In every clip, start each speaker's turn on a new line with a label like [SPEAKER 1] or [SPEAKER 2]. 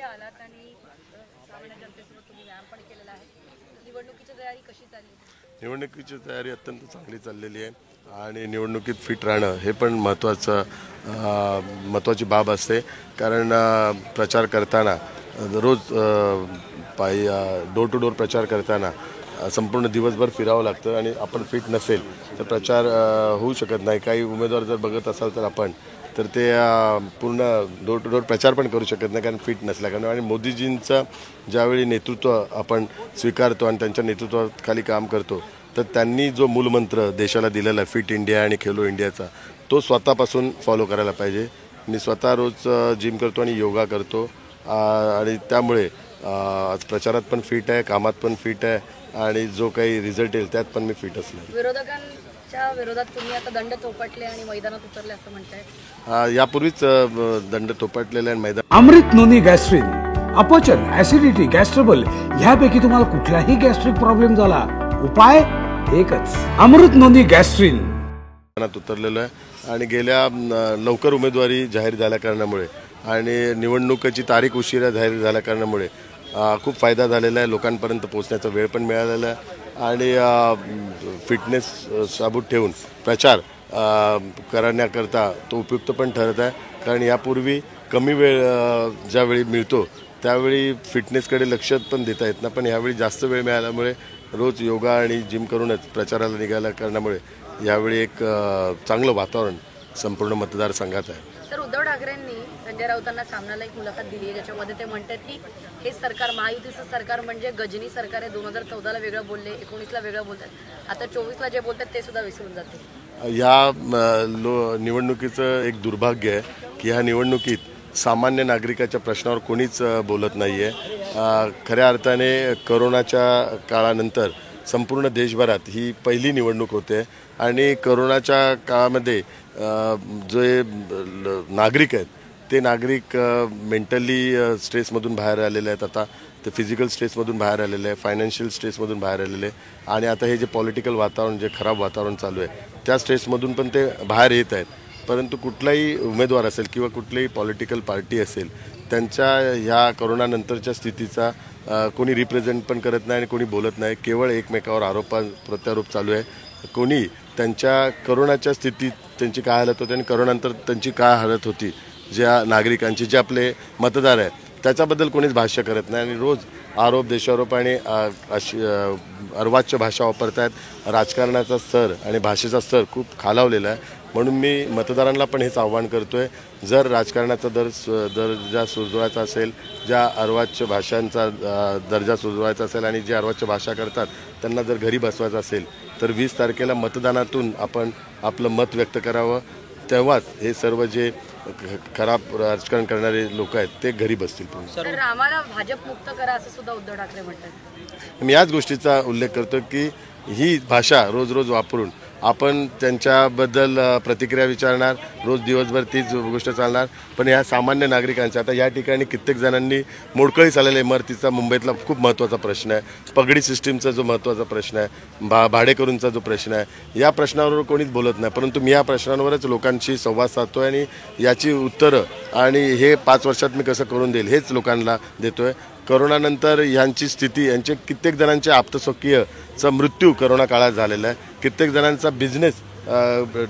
[SPEAKER 1] आलात आणि सामान्य जनतेसोबत तुम्ही व्यायाम पण केलेला आहे. निवडणुकीची तयारी कशी चालली?
[SPEAKER 2] निवडणुकीची तयारी अत्यंत चांगली चाललेली आहे आणि निवडणुकीत फिट राहणं हे पण महत्त्वाची बाब असते. कारण प्रचार करताना रोज पायी डोर टू डोर प्रचार करताना संपूर्ण दिवसभर फिरावं लागतं आणि आपण फिट नसेल तर प्रचार होऊ शकत नाही. काही उमेदवार जर बघत असाल तर आपण तर ते पूर्ण डोर टू डोर प्रचार पण करू शकत नाही कारण फिट नसल्याकारणे. आणि मोदीजींचं ज्यावेळी नेतृत्व आपण स्वीकारतो आणि त्यांच्या नेतृत्वाखाली काम करतो तर त्यांनी जो मूलमंत्र देशाला दिलेला आहे फिट इंडिया आणि खेलो इंडियाचा, तो स्वतःपासून फॉलो करायला पाहिजे. मी स्वतः रोज जिम करतो आणि योगा करतो आणि त्यामुळे प्रचारात पण फिट आहे, कामात पण फिट आहे आणि जो काही रिझल्ट येईल त्यात पण मी फिट असणार.
[SPEAKER 1] विरोधकांच्या विरोधात तुम्ही आता दंड थोपटले आणि मैदानात उतरले असं म्हणताय.
[SPEAKER 2] यापूर्वीच दंड थोपटलेले आणि मैदान.
[SPEAKER 3] अमृत नोनी गॅस्ट्रिन, अपचन, ऍसिडिटी, गॅस्ट्रबल ह्यापैकी तुम्हाला कुठलाही गॅस्ट्रिक प्रॉब्लेम झाला, उपाय एकच, अमृत नोनी गॅस्ट्रिन.
[SPEAKER 2] मैदानात उतरलेलो आहे आणि गेल्या लवकर उमेदवारी जाहीर झाल्या कारणामुळे आणि निवडणुकीची तारीख उशिरा जाहीर झाल्या कारणामुळे खूप फायदा झालेला आहे. लोकांपर्यंत पोहोचण्याचा वेळ पण मिळालेला आहे आणि फिटनेस साबूत ठेवून प्रचार करण्याकरता तो उपयुक्त पण ठरत आहे. कारण यापूर्वी कमी वेळ ज्यावेळी मिळतो त्यावेळी फिटनेसकडे लक्ष पण देता येत ना, पण यावेळी जास्त वेळ मिळाल्यामुळे रोज योगा आणि जिम करूनच प्रचाराला निघाल्या कारणामुळे यावेळी एक चांगलं वातावरण संपूर्ण मतदारसंघात आहे.
[SPEAKER 1] तर उद्धव ठाकरेंनी संजय राऊतांना सामनाला एक मुलाखत दिली आहे ज्याच्यामध्ये ते म्हणतात की हे सरकार महायुतीचं सरकार म्हणजे गजनी सरकार आहे. 2014ला वेगळं बोलले, 19ला वेगळं बोलतात, आता 24ला जे बोलतात ते सुद्धा विसरून जाते.
[SPEAKER 2] या निवडणुकीचं एक दुर्भाग्य आहे की ह्या निवडणुकीत सामान्य नागरिकाच्या प्रश्नावर कोणीच बोलत नाही आहे. खऱ्या अर्थाने करोनाच्या काळानंतर संपूर्ण देशभरात ही पहिली निवडणूक होते आणि करोनाच्या काळामध्ये जे नागरिक आहेत ते नागरिक मेंटली स्ट्रेसमधून बाहेर आलेले आहेत. आता ते फिजिकल स्ट्रेसमधून बाहेर आलेले आहे, फायनान्शियल स्ट्रेसमधून बाहेर आलेले आहे आणि आता हे जे पॉलिटिकल वातावरण, जे खराब वातावरण चालू आहे त्या स्ट्रेसमधून पण ते बाहेर येत आहेत. परंतु कुठलाही उमेदवार असेल किंवा कुठलीही पॉलिटिकल पार्टी असेल त्यांच्या ह्या करोनानंतरच्या स्थितीचा कोणी रिप्रेझेंट पण करत नाही आणि कोणी बोलत नाही. केवळ एकमेकावर प्रत्यारोप चालू आहे. कोणी त्यांच्या करोनाच्या स्थितीत त्यांची काय हालत होती आणि करोनानंतर त्यांची काय हालत होती, ज्या नागरिकांची, जे आपले मतदार आहेत त्याच्याबद्दल कोणीच भाष्य करत नाही आणि रोज आरोप देशारोप आणि अशी अर्वाच्य भाषा वापरत आहेत. राजकारणाचा स्तर आणि भाषेचा स्तर खूप खालावलेला आहे. म्हणून मी मतदारांना पण हेच आव्हान करतोय, जर राजकारणाचा दर्जा सुधारायचा असेल, ज्या अर्वाच्य भाषांचा दर्जा सुधारायचा असेल आणि जे अर्वाच्य भाषा करतात त्यांना जर घरी बसवायचं असेल तर 20 तारखेला मतदानातून आपण आपलं मत व्यक्त करावं. तेव्हाच हे सर्व जे खराब राजकारण करणारे लोक आहेत ते घरी बसतील.
[SPEAKER 1] तर आम्हाला भाजप मुक्त करा असं सुद्धा उद्धव ठाकरे म्हणतात.
[SPEAKER 2] मी याच गोष्टीचा उल्लेख करतो की ही भाषा रोज रोज वापरून आपण त्यांच्याबद्दल प्रतिक्रिया विचारणार, रोज दिवसभर तीच गोष्ट चालणार. पण या सामान्य नागरिकांचा आता या ठिकाणी कित्येक जणांनी मोडकळीस आलेल्या इमारतीचा मुंबईतला खूप महत्त्वाचा प्रश्न आहे, पगडी सिस्टीमचा जो महत्त्वाचा प्रश्न आहे, भाडेकरूंचा जो प्रश्न आहे, या प्रश्नावर कोणीच बोलत नाही. परंतु मी या प्रश्नांवरच लोकांशी संवाद साधतो आणि याची उत्तरं आणि हे 5 वर्षात मी कसं करून देईल हेच लोकांना देतोय. करोनानंतर यांची स्थिती, यांचे कित्येक जणांचे आप्तस्वकीयचा मृत्यू करोना काळात झालेला आहे, कित्येक जणांचा बिझनेस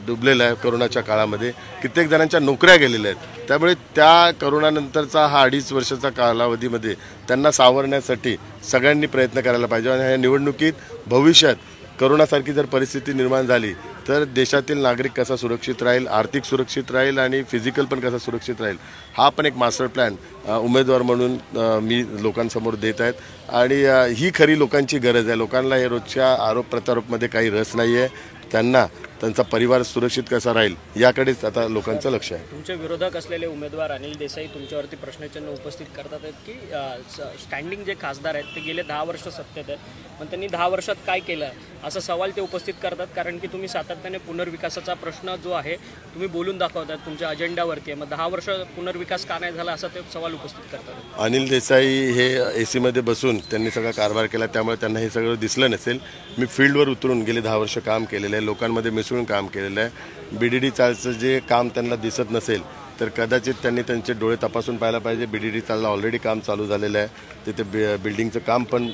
[SPEAKER 2] डुबलेला आहे करोनाच्या काळामध्ये, कित्येक जणांच्या नोकऱ्या गेलेल्या आहेत. त्यामुळे त्या करोनानंतरचा हा 2.5 वर्षाचा कालावधीमध्ये त्यांना सावरण्यासाठी सगळ्यांनी प्रयत्न करायला पाहिजे. आणि ह्या निवडणुकीत भविष्यात करोनासारखी जर परिस्थिती निर्माण झाली तर देशातील नागरिक कसा सुरक्षित राहील, आर्थिक सुरक्षित राहील आणि फिजिकल पण कसा सुरक्षित राहील, हा पण एक मास्टर प्लॅन उमेदवार म्हणून मी लोकांसमोर देत आहेत. आणि ही खरी लोकांची गरज आहे. लोकांना हे रोजच्या आरोप प्रत्यारोपमध्ये काही रस नाही आहे. त्यांना त्यांचा परिवार सुरक्षित कसा राहील याकडेच आता लोकांचं लक्ष आहे.
[SPEAKER 4] तुमचे विरोधक असलेले उमेदवार अनिल देसाई तुमच्यावरती प्रश्नचिन्ह उपस्थित करतात आहेत की स्टँडिंग जे खासदार आहेत ते गेले 10 वर्ष सत्तेत आहेत, पण त्यांनी 10 वर्षात काय केलं असा सवाल ते उपस्थित करतात. कारण की तुम्ही सातत्याने पुनर्विकासाचा प्रश्न जो आहे तुम्ही बोलून दाखवतात, तुमच्या अजेंडावरती आहे. मग 10 वर्ष पुनर्विकास का नाही झाला असा ते सवाल उपस्थित करतात.
[SPEAKER 2] अनिल देसाई हे AC मध्ये बसून त्यांनी सगळा कारभार केला, त्यामुळे त्यांना हे सगळं दिसलं नसेल. मी फील्डवर उतरून गेले 10 वर्ष काम केलेलं आहे, लोकांमध्ये मिसळून काम केलेलं आहे. BDD चालचं जे काम त्यांना दिसत नसेल तर कदाचित त्यांनी त्यांचे डोळे तपासून पाहायला पाहिजे. BDD चालला ऑलरेडी काम चालू झालेलं आहे. तिथे बिल्डिंगचं काम पण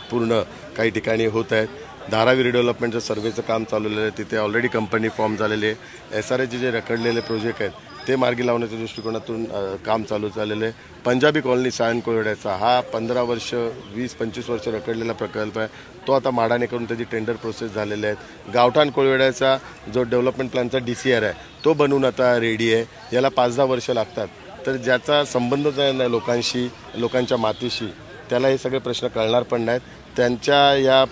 [SPEAKER 2] पूर्ण काही ठिकाणी होत आहे. धारावी रिडेव्हलपमेंटचं सर्वेचं काम चालू आहे. तिथे ऑलरेडी कंपनी फॉर्म झालेली आहे. SRAचे जे रखडलेले प्रोजेक्ट आहेत ते मार्गी लावण्याच्या दृष्टिकोनातून काम चालू झालेलं आहे. पंजाबी कॉलनी सायन कोळवड्याचा हा 15 वर्ष 20-25 वर्ष रखडलेला प्रकल्प आहे. तो आता माडाने करून त्याची टेंडर प्रोसेस झालेले आहेत. गावठाण कोळवड्याचा जो डेव्हलपमेंट प्लॅनचा DCR आहे तो बनवून आता रेडी आहे. याला 5-10 वर्ष लागतात. तर ज्याचा संबंधच नाही लोकांशी, लोकांच्या मातीशी, त्याला हे सगळे प्रश्न कळणार पण नाहीत. त्यांच्या या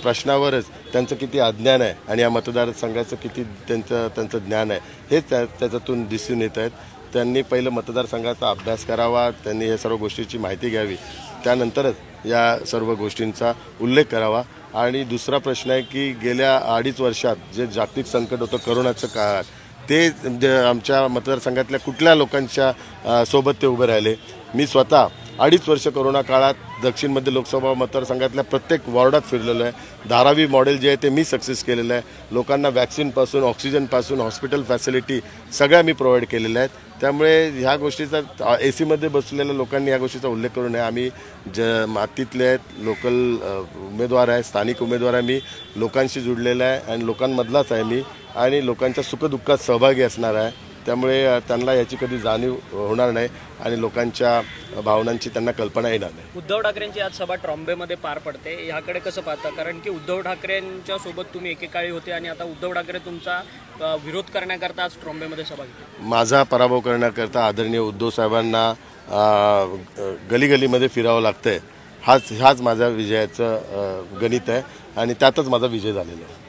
[SPEAKER 2] प्रश्नावरच त्यांचं किती अज्ञान आहे आणि या मतदारसंघाचं किती त्यांचं ज्ञान आहे हे त्याच्यातून दिसून येत आहेत. त्यांनी पहिलं मतदारसंघाचा अभ्यास करावा, त्यांनी या सर्व गोष्टीची माहिती घ्यावी, त्यानंतरच या सर्व गोष्टींचा उल्लेख करावा. आणि दुसरा प्रश्न आहे की गेल्या 2.5 वर्षात जे जागतिक संकट होतं करोनाच्या काळात, ते आमच्या मतदारसंघातल्या कुठल्या लोकांच्या सोबत ते उभे राहिले. मी स्वतः 2.5 वर्ष करोना काळात दक्षिण मध्य लोकसभा मतदारसंघातल्या प्रत्येक वॉर्डात फिरलेलो आहे. धारावी मॉडेल जे आहे ते मी सक्सेस केलेलं आहे. लोकांना वॅक्सिनपासून ऑक्सिजनपासून हॉस्पिटल फॅसिलिटी सगळ्या मी प्रोव्हाइड केलेल्या आहेत. त्यामुळे ह्या गोष्टीचा AC मध्ये बसलेल्या लोकांनी या गोष्टीचा उल्लेख करू नये. आम्ही मातीतले आहेत, लोकल उमेदवार आहे, स्थानिक उमेदवार आहे. मी लोकांशी जुडलेला आहे आणि लोकांमधलाच आहे मी आणि लोकांच्या सुखदुःखात सहभागी असणार आहे. त्यामुळे त्यांना याची कधी जाणीव होणार नाही आणि लोकांच्या भावनांची त्यांना कल्पना येणार नाही.
[SPEAKER 4] उद्धव ठाकरेंची आज सभा ट्रॉम्बेमध्ये पार पडते, ह्याकडे कसं पाहता? कारण की उद्धव ठाकरेंच्या सोबत तुम्ही एकेकाळी होते आणि आता उद्धव ठाकरे तुमचा विरोध करण्याकरता आज ट्रॉम्बेमध्ये सभा घेतली.
[SPEAKER 2] माझा पराभव करण्याकरता आदरणीय उद्धव साहेबांना गलीगलीमध्ये फिरावं लागतंय. हाच माझ्या विजयाचं गणित आहे आणि त्यातच माझा विजय झालेला आहे.